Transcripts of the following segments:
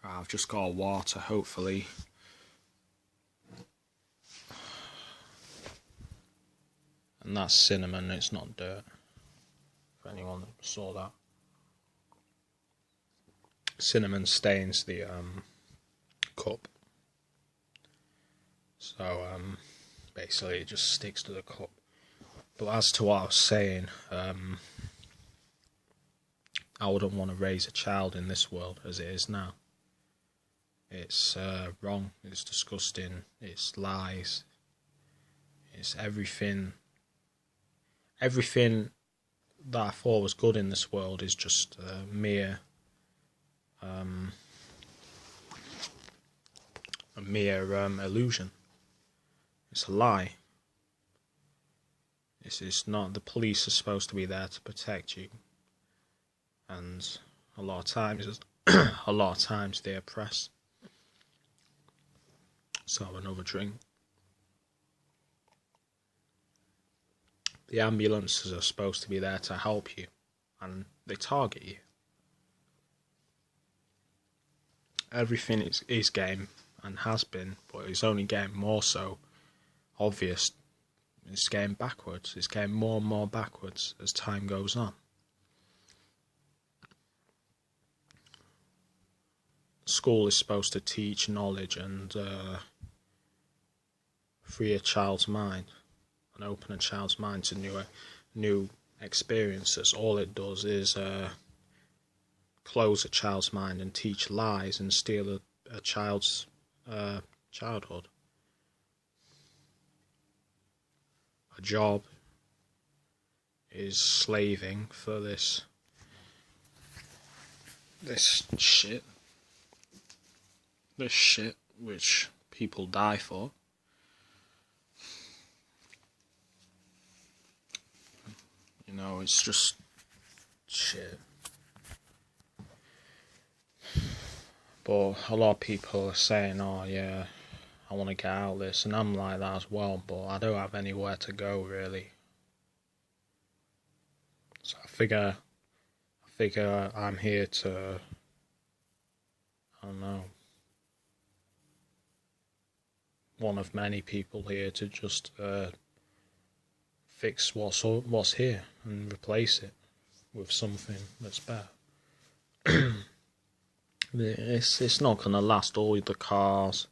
I've just got water, hopefully. And that's cinnamon, it's not dirt. For anyone that saw that. Cinnamon stains the cup. So basically it just sticks to the cup. But as to what I was saying, I wouldn't want to raise a child in this world as it is now. It's wrong, it's disgusting, it's lies, it's everything that I thought was good in this world is just a mere illusion. It's a lie. It's not. The police are supposed to be there to protect you, and a lot of times they oppress. So another drink. The ambulances are supposed to be there to help you, and they target you. Everything is getting, and has been, but it's only getting more so obvious. It's getting backwards. It's getting more and more backwards as time goes on. School is supposed to teach knowledge and free a child's mind and open a child's mind to new experiences. All it does is close a child's mind and teach lies and steal a child's childhood. A job is slaving for this shit. This shit which people die for. You know, it's just shit. But a lot of people are saying, oh yeah, I want to get out of this, and I'm like that as well, but I don't have anywhere to go really. So I figure I'm here to, I don't know, one of many people here to just fix what's here and replace it with something that's better. It's not gonna last. All the cars,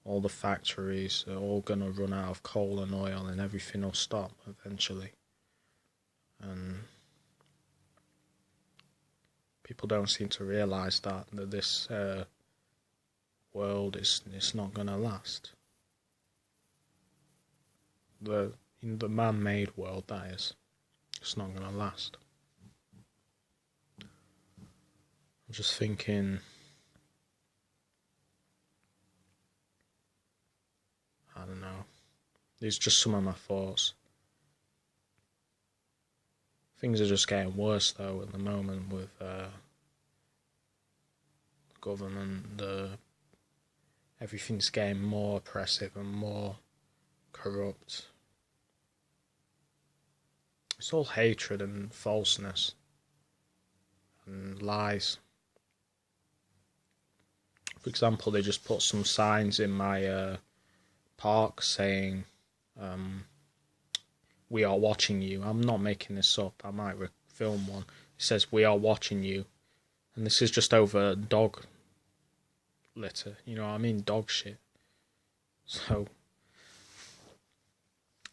all the factories are all gonna run out of coal and oil, and everything will stop eventually. And people don't seem to realise that this world is not gonna last. The man-made world, that is, it's not gonna last. I'm just thinking, I don't know, these are just some of my thoughts. Things are just getting worse though at the moment with the government. Everything's getting more oppressive and more corrupt. It's all hatred and falseness and lies. For example, they just put some signs in my park saying, "We are watching you." I'm not making this up. I might film one. It says, "We are watching you," and this is just over dog litter. You know what I mean? Dog shit. So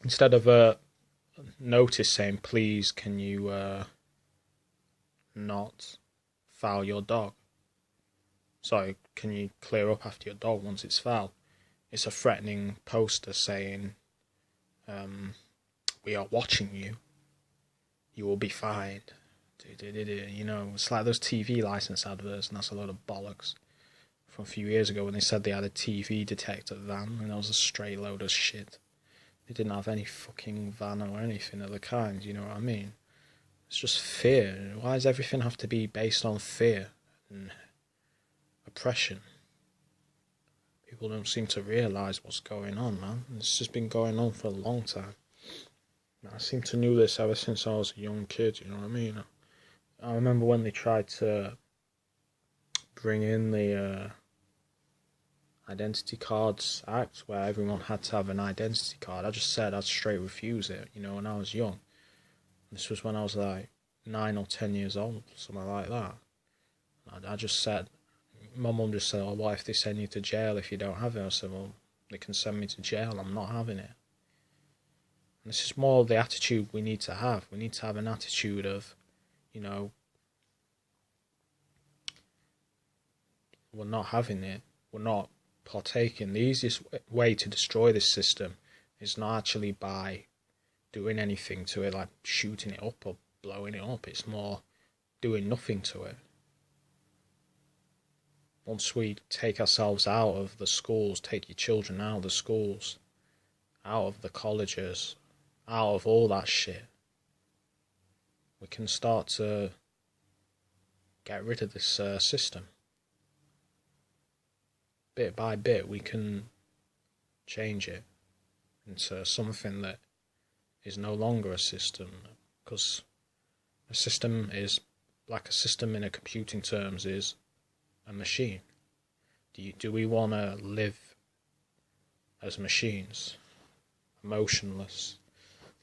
instead of a notice saying, "Please, can you not foul your dog? Sorry, can you clear up after your dog once it's foul?" It's a threatening poster saying, "We are watching you. You will be fined." You know, it's like those TV license adverts, and that's a load of bollocks. From a few years ago when they said they had a TV detector van, and that was a straight load of shit. They didn't have any fucking van or anything of the kind, you know what I mean? It's just fear. Why does everything have to be based on fear and oppression? People don't seem to realise what's going on, man. It's just been going on for a long time. I seem to know this ever since I was a young kid, you know what I mean? I remember when they tried to bring in the Identity Cards Act, where everyone had to have an identity card, I just said I'd straight refuse it, when I was young. This was when I was like 9 or 10 years old, something like that. I just said, my mum just said, oh, what if they send you to jail if you don't have it? I said, well, they can send me to jail, I'm not having it. And this is more the attitude we need to have. We need to have an attitude of, we're not having it, we're not partaking. The easiest way to destroy this system is not actually by doing anything to it, like shooting it up or blowing it up. It's more doing nothing to it. Once we take ourselves out of the schools, take your children out of the schools, out of the colleges, out of all that shit, we can start to get rid of this system. Bit by bit, we can change it into something that is no longer a system, because a system is, like a system in a computing terms, is a machine. Do we want to live as machines, emotionless,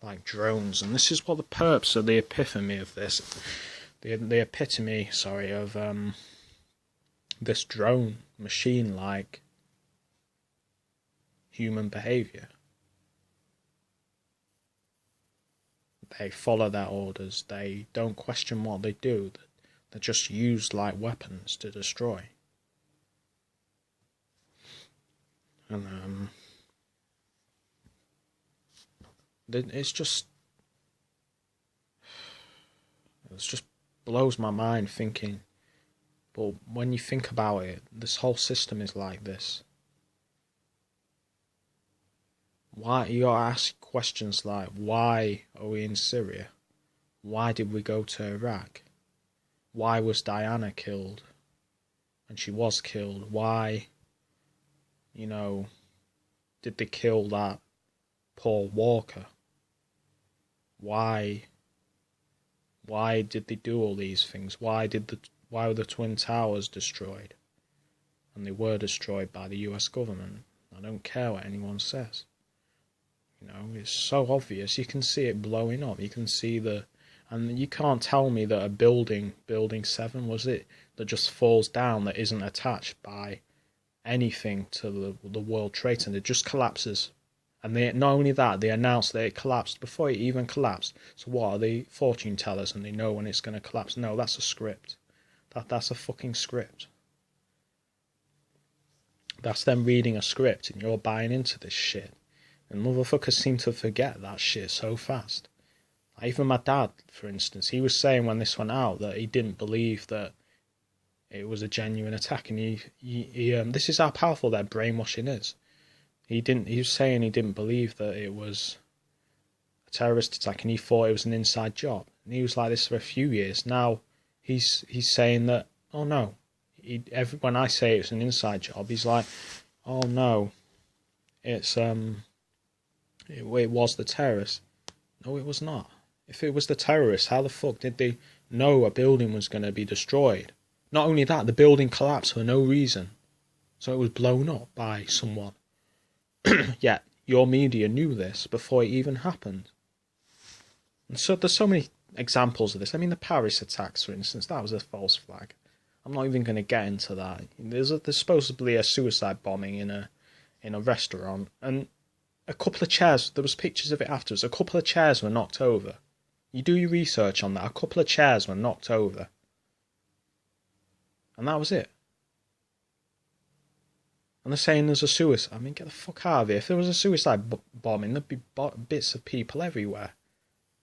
like drones? And this is what the purpose of the epitome of this, the epitome, of this drone machine-like human behaviour. They follow their orders. They don't question what they do. They're just used like weapons to destroy. And it just blows my mind thinking. But when you think about it, this whole system is like this. Why, you gotta ask questions like, why are we in Syria? Why did we go to Iraq? Why was Diana killed? And she was killed. Why, did they kill that Paul Walker? Why did they do all these things? Why were the Twin Towers destroyed? And they were destroyed by the US government. I don't care what anyone says. It's so obvious. You can see it blowing up. You can see and you can't tell me that a building 7, was it, that just falls down, that isn't attached by anything to the World Trade Center. It just collapses. And not only that, they announced that it collapsed before it even collapsed. So what, are they fortune tellers and they know when it's going to collapse? No, that's a script. That's a fucking script. That's them reading a script and you're buying into this shit. And motherfuckers seem to forget that shit so fast. Even my dad, for instance, he was saying when this went out that he didn't believe that it was a genuine attack, and he this is how powerful their brainwashing is. He was saying he didn't believe that it was a terrorist attack, and he thought it was an inside job. And he was like this for a few years. Now he's saying that, oh no, when I say it's an inside job, he's like, oh no, it's it was the terrorists. No, it was not. If it was the terrorists, how the fuck did they know a building was going to be destroyed? Not only that, the building collapsed for no reason. So it was blown up by someone. Yet your media knew this before it even happened. And so there's so many examples of this. I mean, the Paris attacks, for instance, that was a false flag. I'm not even going to get into that. There's supposedly a suicide bombing in a restaurant, and a couple of chairs, there was pictures of it afterwards, a couple of chairs were knocked over. You do your research on that. A couple of chairs were knocked over. And that was it. And they're saying there's a suicide. I mean, get the fuck out of here. If there was a suicide bombing, there'd be bits of people everywhere.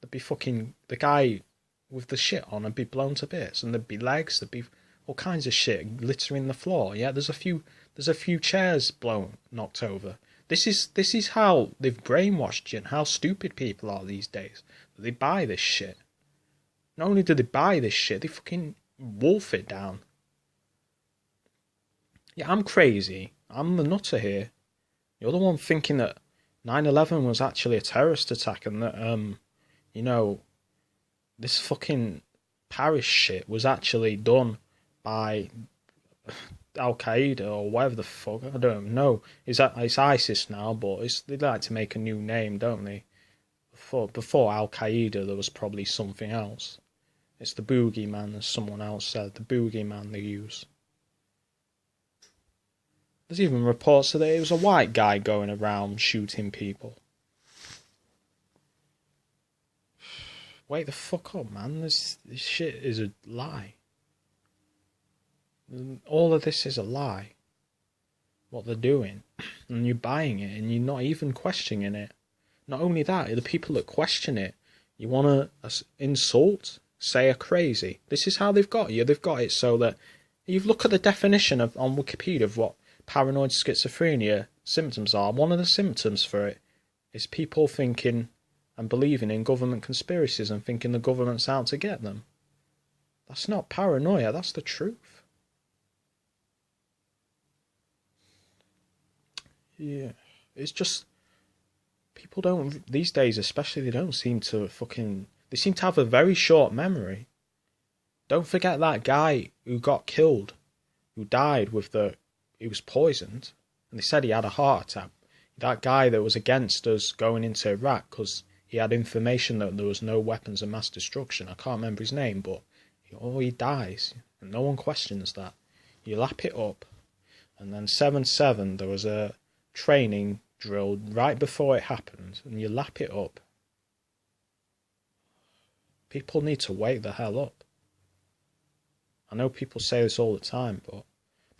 There'd be fucking, the guy with the shit on would be blown to bits. And there'd be legs, there'd be all kinds of shit littering the floor. Yeah, there's a few chairs knocked over. This is how they've brainwashed you and how stupid people are these days. They buy this shit. Not only do they buy this shit, they fucking wolf it down. Yeah, I'm crazy. I'm the nutter here. You're the one thinking that 9/11 was actually a terrorist attack and that, this fucking Paris shit was actually done by Al Qaeda or whatever the fuck. I don't know. It's ISIS now, but they like to make a new name, don't they? Before Al Qaeda, there was probably something else. It's the boogeyman, as someone else said. The boogeyman they use. There's even reports that it was a white guy going around shooting people. Wake the fuck up, man. This shit is a lie. All of this is a lie. What they're doing. And you're buying it and you're not even questioning it. Not only that, the people that question it, you want to insult, say are crazy. This is how they've got you. They've got it so that you look at the definition on Wikipedia of what paranoid schizophrenia symptoms are. One of the symptoms for it is people thinking and believing in government conspiracies and thinking the government's out to get them. That's not paranoia, that's the truth. Yeah, it's just people don't, these days especially, they don't seem to they seem to have a very short memory. Don't forget that guy who got killed, who died he was poisoned, and they said he had a heart attack. That guy that was against us going into Iraq because he had information that there was no weapons of mass destruction. I can't remember his name, but he dies, and no one questions that. You lap it up, and then 7/7 there was a training drill right before it happened, and you lap it up. People need to wake the hell up. I know people say this all the time, but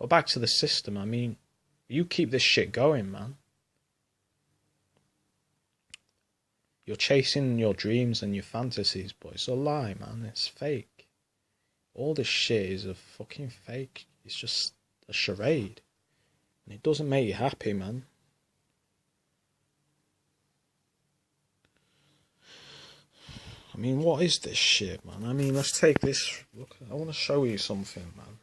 back to the system, I mean, you keep this shit going, man. You're chasing your dreams and your fantasies, but it's a lie, man. It's fake. All this shit is a fucking fake. It's just a charade. And it doesn't make you happy, man. I mean, what is this shit, man? I mean, let's take this. Look, I want to show you something, man.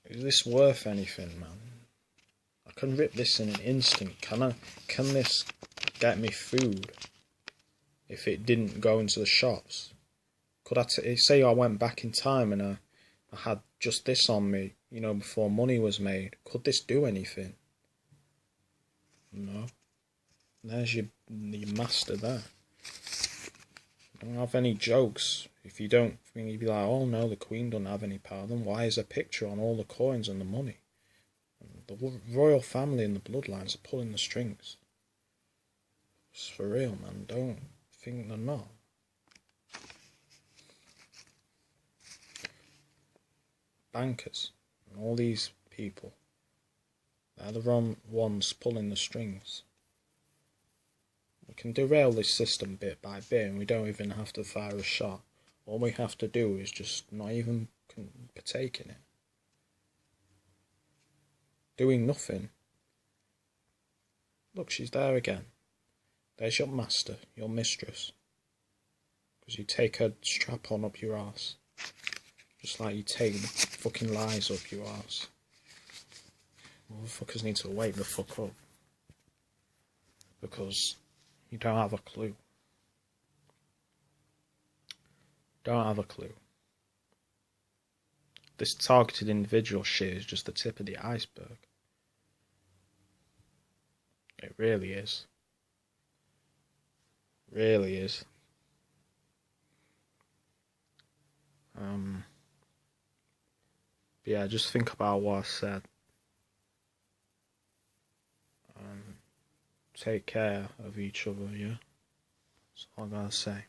Is this worth anything, man? I can rip this in an instant. Can this get me food if it didn't go into the shops? Could I say I went back in time and I had just this on me, before money was made? Could this do anything? No. There's your master there. Don't have any jokes. If you don't, you'd be like, oh no, the Queen doesn't have any power. Then why is a picture on all the coins and the money? And the royal family and the bloodlines are pulling the strings. It's for real, man. Don't think they're not. Bankers and all these people, they're the wrong ones pulling the strings. We can derail this system bit by bit and we don't even have to fire a shot. All we have to do is just not even partake in it. Doing nothing. Look, she's there again. There's your master, your mistress. Because you take her strap on up your arse. Just like you take the fucking lies up your arse. Motherfuckers need to wake the fuck up. Because you don't have a clue. Don't have a clue. This targeted individual shit is just the tip of the iceberg. It really is. Really is. But yeah, just think about what I said. Take care of each other, yeah? That's all I gotta say.